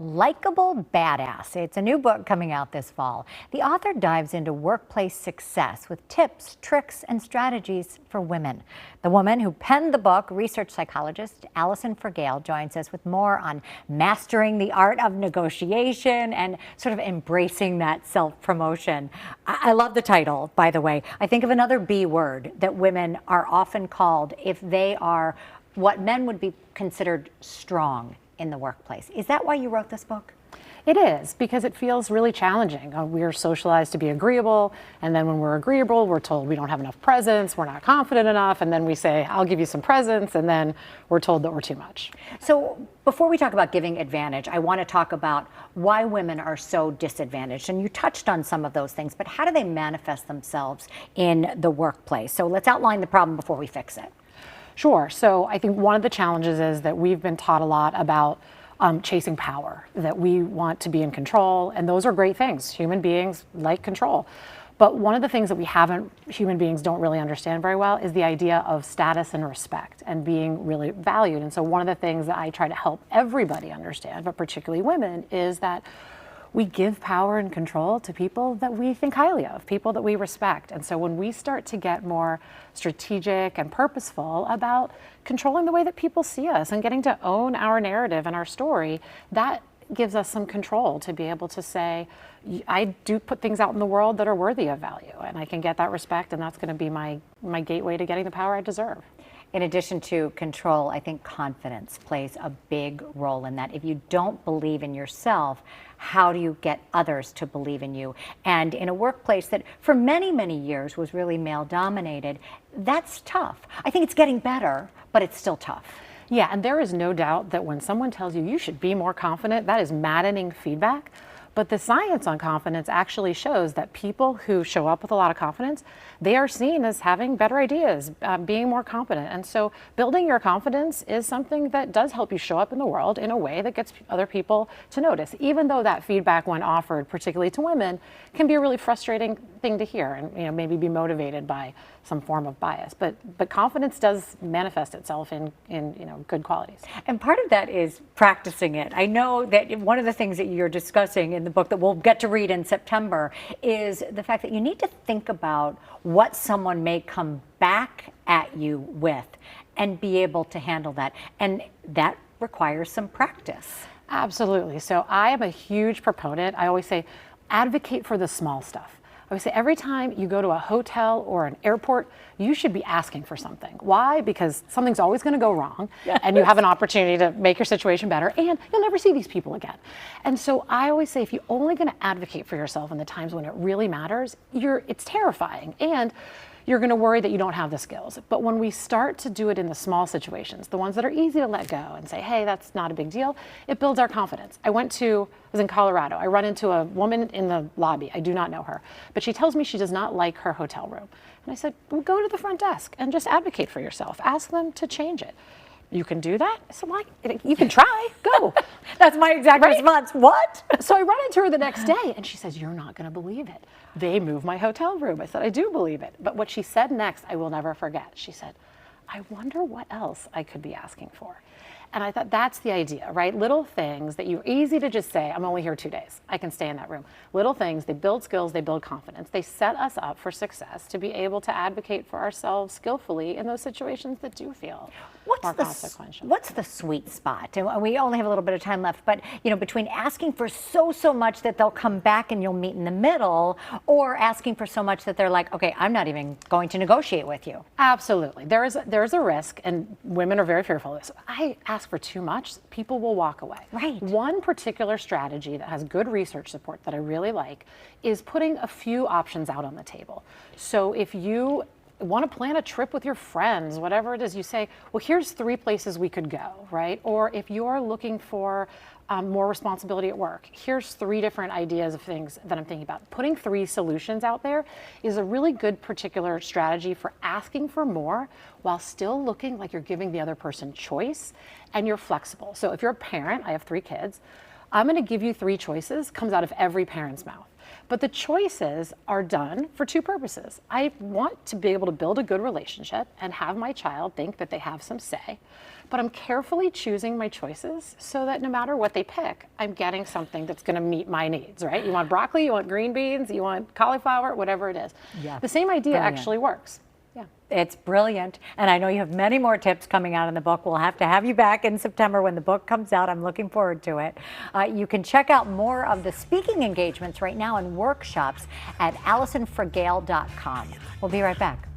Likeable Badass. It's a new book coming out this fall. The author dives into workplace success with tips, tricks, and strategies for women. The woman who penned the book, research psychologist Allison Fergale, joins us with more on mastering the art of negotiation and sort of embracing that self-promotion. I love the title, by the way. I think of another B word that women are often called if they are what men would be considered strong in the workplace. Is that why you wrote this book? It is, because it feels really challenging. We're socialized to be agreeable, and then when we're agreeable, we're told we don't have enough presence, we're not confident enough, and then we say, I'll give you some presence, and then we're told that we're too much. So before we talk about giving advantage, I want to talk about why women are so disadvantaged. And you touched on some of those things, but how do they manifest themselves in the workplace? So let's outline the problem before we fix it. Sure. So I think one of the challenges is that we've been taught a lot about chasing power, that we want to be in control, and those are great things. Human beings like control. But one of the things that human beings don't really understand very well is the idea of status and respect and being really valued. And so one of the things that I try to help everybody understand, but particularly women, is that we give power and control to people that we think highly of, people that we respect. And so when we start to get more strategic and purposeful about controlling the way that people see us and getting to own our narrative and our story, that gives us some control to be able to say, I do put things out in the world that are worthy of value, and I can get that respect, and that's going to be my gateway to getting the power I deserve. In addition to control, I think confidence plays a big role in that. If you don't believe in yourself, how do you get others to believe in you? And in a workplace that for many, many years was really male dominated, that's tough. I think it's getting better, but it's still tough. Yeah, and there is no doubt that when someone tells you you should be more confident, that is maddening feedback. But the science on confidence actually shows that people who show up with a lot of confidence, they are seen as having better ideas, being more competent. And so building your confidence is something that does help you show up in the world in a way that gets other people to notice, even though that feedback, when offered, particularly to women, can be a really frustrating thing to hear and maybe be motivated by some form of bias. But confidence does manifest itself in good qualities. And part of that is practicing it. I know that one of the things that you're discussing in the book that we'll get to read in September is the fact that you need to think about what someone may come back at you with and be able to handle that. And that requires some practice. Absolutely. So I am a huge proponent. I always say, advocate for the small stuff. I would say every time you go to a hotel or an airport, you should be asking for something. Why? Because something's always going to go wrong, and you have an opportunity to make your situation better, and you'll never see these people again. And so I always say, if you're only going to advocate for yourself in the times when it really matters, it's terrifying, and you're going to worry that you don't have the skills. But when we start to do it in the small situations, the ones that are easy to let go and say, hey, that's not a big deal, it builds our confidence. I was in Colorado. I run into a woman in the lobby. I do not know her, but she tells me she does not like her hotel room. And I said, well, go to the front desk and just advocate for yourself. Ask them to change it. You can do that? I said, well, you can try, go. That's my exact response. What? So I run into her the next day and she says, you're not going to believe it. They moved my hotel room. I said, I do believe it. But what she said next, I will never forget. She said, I wonder what else I could be asking for. And I thought that's the idea, right? Little things that you're easy to just say, I'm only here 2 days. I can stay in that room. Little things, they build skills, they build confidence. They set us up for success to be able to advocate for ourselves skillfully in those situations that do feel more consequential. What's the sweet spot? And we only have a little bit of time left, but between asking for so much that they'll come back and you'll meet in the middle, or asking for so much that they're like, okay, I'm not even going to negotiate with you. Absolutely. There is a risk, and women are very fearful of this. I ask for too much, people will walk away. Right. One particular strategy that has good research support that I really like is putting a few options out on the table. So if you want to plan a trip with your friends, whatever it is, you say, well, here's 3 places we could go, right? Or if you're looking for more responsibility at work, here's 3 different ideas of things that I'm thinking about. Putting 3 solutions out there is a really good particular strategy for asking for more while still looking like you're giving the other person choice and you're flexible. So if you're a parent, I have 3 kids, I'm going to give you 3 choices, comes out of every parent's mouth. But the choices are done for 2 purposes. I want to be able to build a good relationship and have my child think that they have some say, but I'm carefully choosing my choices so that no matter what they pick, I'm getting something that's going to meet my needs, right? You want broccoli, you want green beans, you want cauliflower, whatever it is. Yeah. The same idea Brilliant. actually works. Yeah. It's brilliant. And I know you have many more tips coming out in the book. We'll have to have you back in September when the book comes out. I'm looking forward to it. You can check out more of the speaking engagements right now and workshops at AllisonFragale.com. We'll be right back.